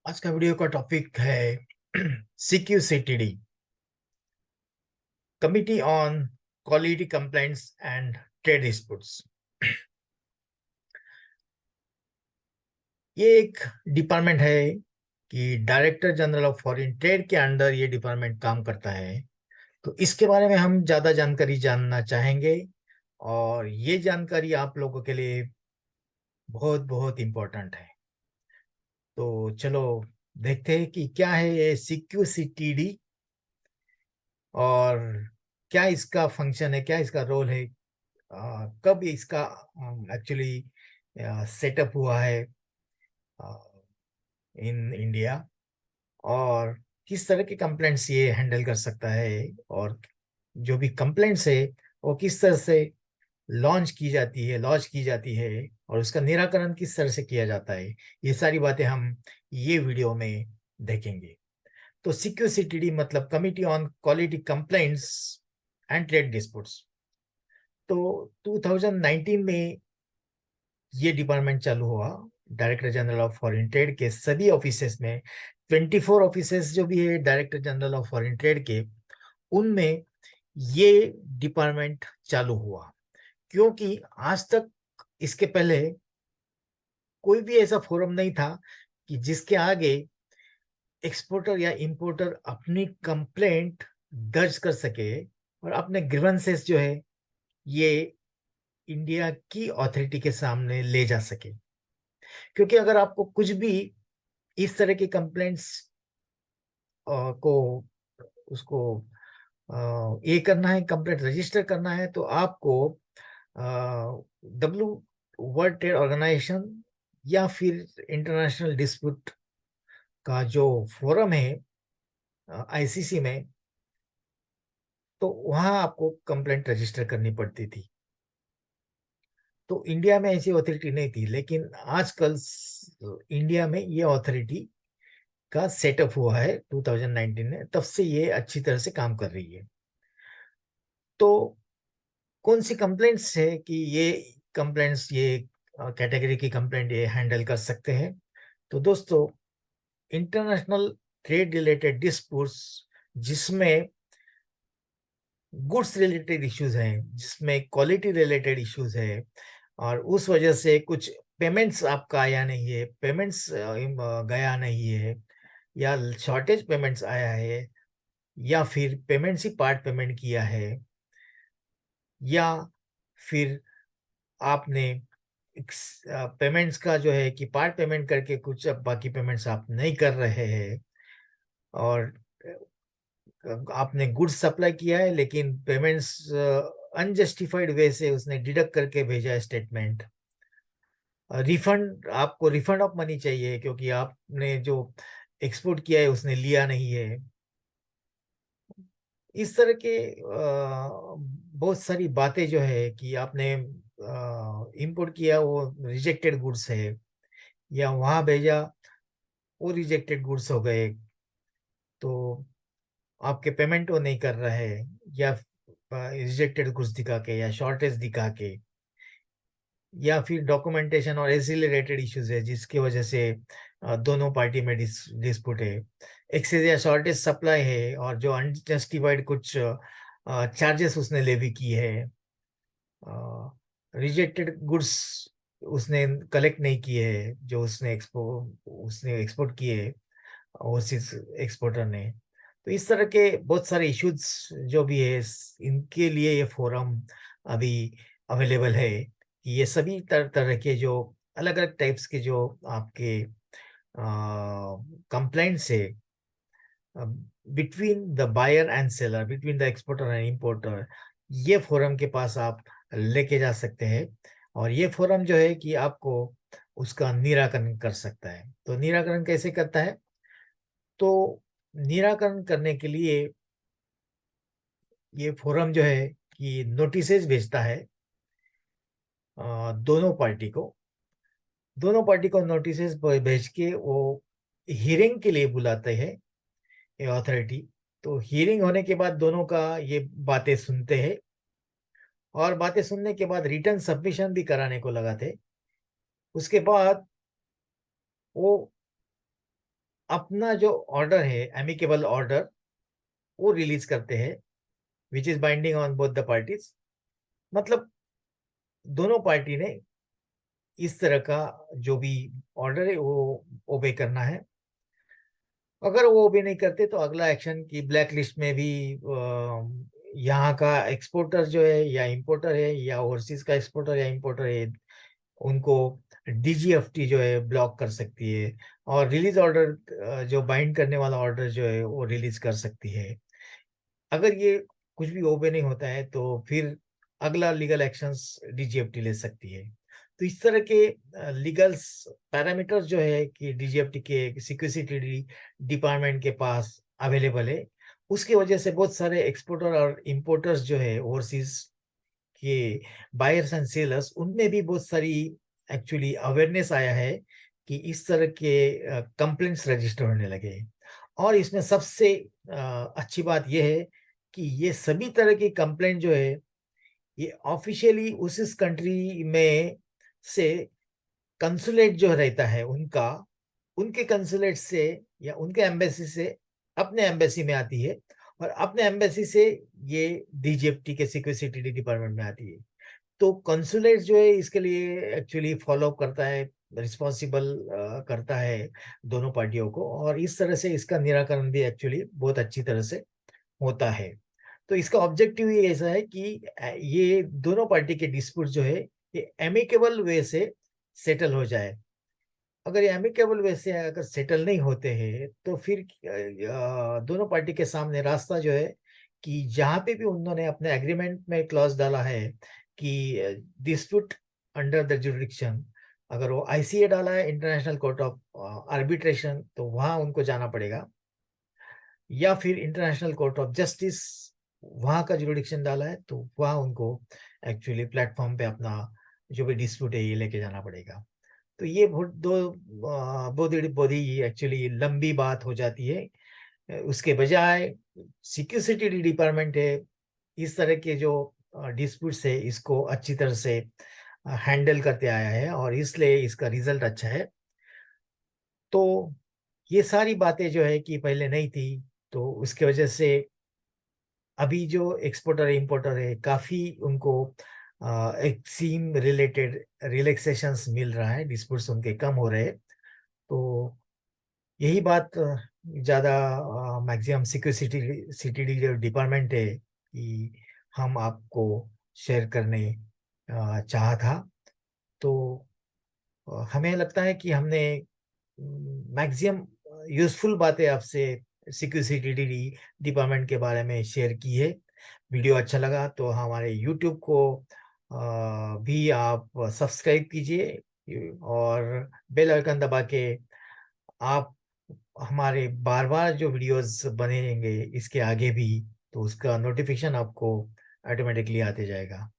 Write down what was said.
आज का वीडियो का टॉपिक है CQCTD, committee on quality complaints and trade disputes. ये एक डिपार्टमेंट है कि director general of foreign trade के अंडर ये डिपार्टमेंट काम करता है। तो इसके बारे में हम ज्यादा जानकारी जानना चाहेंगे और ये जानकारी आप लोगों के लिए बहुत बहुत इम्पोर्टेंट है। तो चलो देखते हैं कि क्या है ये CQCTD और क्या इसका फंक्शन है, क्या इसका रोल है, कब इसका एक्चुअली सेटअप हुआ है इन इंडिया, और किस तरह के कंप्लेंट्स ये हैंडल कर सकता है, और जो भी कंप्लेंट्स है वो किस तरह से लॉन्च की जाती है और उसका निराकरण किस तरह से किया जाता है। ये सारी बातें हम ये वीडियो में देखेंगे। तो CQCTD मतलब committee on quality complaints and trade disputes. तो 2019 में ये डिपार्टमेंट चालू हुआ। Director general of foreign trade के सभी ऑफिसेस में 24 ऑफिसेस जो भी है director general of foreign trade के, उनमें ये डिपार्टमेंट चालू हुआ। क्योंकि आज तक इसके पहले कोई भी ऐसा फोरम नहीं था कि जिसके आगे एक्सपोर्टर या इंपोर्टर अपनी कंप्लेंट दर्ज कर सके और अपने ग्रीवेंसेस जो है ये इंडिया की अथॉरिटी के सामने ले जा सके। क्योंकि अगर आपको कुछ भी इस तरह की कंप्लेंट्स को उसको ये करना है, कंप्लेंट रजिस्टर करना है, तो आपको डब्ल्यू वर्ल्ड ट्रेड ऑर्गेनाइजेशन या फिर इंटरनेशनल डिस्प्यूट का जो फोरम है ICC में, तो वहां आपको कंप्लेंट रजिस्टर करनी पड़ती थी। तो इंडिया में ऐसी अथॉरिटी नहीं थी, लेकिन आजकल इंडिया में ये अथॉरिटी का सेटअप हुआ है 2019 में, तब से ये अच्छी तरह से काम कर रही है। तो कौन सी कंप्लेंट्स है कि ये कंप्लेंट्स, ये कैटेगरी की कंप्लेंट ये हैंडल कर सकते हैं। तो दोस्तों, इंटरनेशनल ट्रेड रिलेटेड डिस्प्यूट्स जिसमें गुड्स रिलेटेड इश्यूज हैं, जिसमें क्वालिटी रिलेटेड इश्यूज है, और उस वजह से कुछ पेमेंट्स आपका आया नहीं है, पेमेंट्स गया नहीं है, या शॉर्टेज पेमेंट्स आया है, या फिर पेमेंट्स ही पार्ट पेमेंट किया है, या फिर आपने पेमेंट्स का जो है कि पार्ट पेमेंट करके कुछ अब बाकी पेमेंट्स आप नहीं कर रहे हैं, और आपने गुड्स सप्लाई किया है लेकिन पेमेंट्स अनजस्टिफाइड वे से उसने डिडक्ट करके भेजा है स्टेटमेंट। रिफंड, आपको रिफंड ऑफ मनी चाहिए क्योंकि आपने जो एक्सपोर्ट किया है उसने लिया नहीं है। इस तरह के बहुत सारी बातें जो है कि आपने इंपोर्ट किया वो रिजेक्टेड गुड्स है, या वहां भेजा वो रिजेक्टेड गुड्स हो गए, तो आपके पेमेंट वो नहीं कर रहे हैं, या रिजेक्टेड गुड्स दिखा के या शॉर्टेज दिखा के, या फिर डॉक्यूमेंटेशन और ऐसे रिलेटेड इश्यूज है जिसकी वजह से दोनों पार्टी में डिस्प्यूट है। एक्सेस या शॉर्टेज सप्लाई है और जो अनजस्टिफाइड कुछ चार्जेस उसने लेवी की है, रिजेक्टेड गुड्स उसने कलेक्ट नहीं किए है जो उसने एक्सपोर्ट किए ओवरसीज एक्सपोर्टर ने। तो इस तरह के बहुत सारे इश्यूज जो भी है, इनके लिए ये फोरम अभी अवेलेबल है कि ये सभी तरह के जो अलग अलग टाइप्स के जो आपके कंप्लेंट्स है between the buyer and seller, between the exporter and importer, ये फोरम के पास आप लेके जा सकते हैं। और ये फोरम जो है कि आपको उसका निराकरण कर सकता है। तो निराकरण कैसे करता है? तो निराकरण करने के लिए ये फोरम जो है कि नोटिसेज भेजता है दोनों पार्टी को। दोनों पार्टी को नोटिसेज भेज के वो हियरिंग के लिए बुलाते हैं ये अथॉरिटी। तो हियरिंग होने के बाद दोनों का ये बातें सुनते हैं, और बातें सुनने के बाद रिटर्न सबमिशन भी कराने को लगाते। उसके बाद वो अपना जो ऑर्डर है, एमिकेबल ऑर्डर, वो रिलीज करते हैं, which is binding on both the parties. मतलब दोनों पार्टी ने इस तरह का जो भी ऑर्डर है वो ओबे करना है। अगर वो ओबे नहीं करते तो अगला एक्शन की ब्लैक लिस्ट में भी यहाँ का एक्सपोर्टर जो है या इंपोर्टर है या ओवरसीज का एक्सपोर्टर या इंपोर्टर है, उनको डीजीएफटी जो है ब्लॉक कर सकती है, और रिलीज ऑर्डर जो बाइंड करने वाला ऑर्डर जो है वो रिलीज कर सकती है। अगर ये कुछ भी ओबे नहीं होता है तो फिर अगला लीगल एक्शंस डीजीएफटी ले सकती है। तो इस तरह के लीगल्स पैरामीटर्स जो है कि डीजीएफटी के सिक्योरिटी डिपार्टमेंट के पास अवेलेबल है, उसकी वजह से बहुत सारे एक्सपोर्टर और इंपोर्टर्स जो है ओवरसीज के बायर्स एंड सेलर्स, उनमें भी बहुत सारी एक्चुअली अवेयरनेस आया है कि इस तरह के कंप्लेंट्स रजिस्टर होने लगे हैं। और इसमें सबसे अच्छी बात यह है कि ये सभी तरह की कंप्लेंट जो है ये ऑफिशियली उस कंट्री में से कंसुलेट जो रहता है उनका, उनके कंसुलेट से या उनके एम्बेसी से अपने एम्बेसी में आती है, और अपने एम्बेसी से ये डीजीएफटी के सिक्योरिटी डिपार्टमेंट में आती है। तो कंसुलेट जो है इसके लिए एक्चुअली फॉलो अप करता है, रिस्पॉन्सिबल करता है दोनों पार्टियों को, और इस तरह से इसका निराकरण भी एक्चुअली बहुत अच्छी तरह से होता है। तो इसका ऑब्जेक्टिव ये ऐसा है कि ये दोनों पार्टी के डिस्प्यूट जो है ये एमिकेबल वे से सेटल हो जाए। अगर ये एमिकेबल वे से अगर सेटल नहीं होते हैं तो फिर दोनों पार्टी के सामने रास्ता जो है कि जहां पे भी उन्होंने अपने एग्रीमेंट में क्लॉज डाला है कि डिस्प्यूट अंडर द जुरिडिक्शन, अगर वो आईसीए डाला है, इंटरनेशनल कोर्ट ऑफ आर्बिट्रेशन, तो वहां उनको जाना पड़ेगा, या फिर इंटरनेशनल कोर्ट ऑफ जस्टिस वहां का जुरिडिक्शन डाला है तो वहां उनको एक्चुअली प्लेटफॉर्म पे अपना जो भी डिस्प्यूट है ये लेके जाना पड़ेगा। तो ये बहुत ही एक्चुअली लंबी बात हो जाती है। उसके बजाय सिक्योरिटी डिपार्टमेंट है इस तरह के जो डिस्प्यूट्स है इसको अच्छी तरह से हैंडल करते आया है, और इसलिए इसका रिजल्ट अच्छा है। तो ये सारी बातें जो है कि पहले नहीं थी, तो उसके वजह से अभी जो एक्सपोर्टर इंपोर्टर है काफी उनको एक सीम रिलेटेड रिलैक्सेशंस मिल रहा है, डिस्प्यूट्स उनके कम हो रहे हैं। तो यही बात ज्यादा मैक्सिमम सिक्योरिटी सिटी जो डिपार्टमेंट है कि हम आपको शेयर करने चाहा था। तो हमें लगता है कि हमने मैक्सिमम यूजफुल बातें आपसे सिक्योरिटी डिपार्टमेंट के बारे में शेयर की है। वीडियो अच्छा लगा तो हमारे यूट्यूब को भी आप सब्सक्राइब कीजिए, और बेल आइकन दबा के आप हमारे बार बार जो वीडियोस बनेंगे इसके आगे भी, तो उसका नोटिफिकेशन आपको ऑटोमेटिकली आते जाएगा।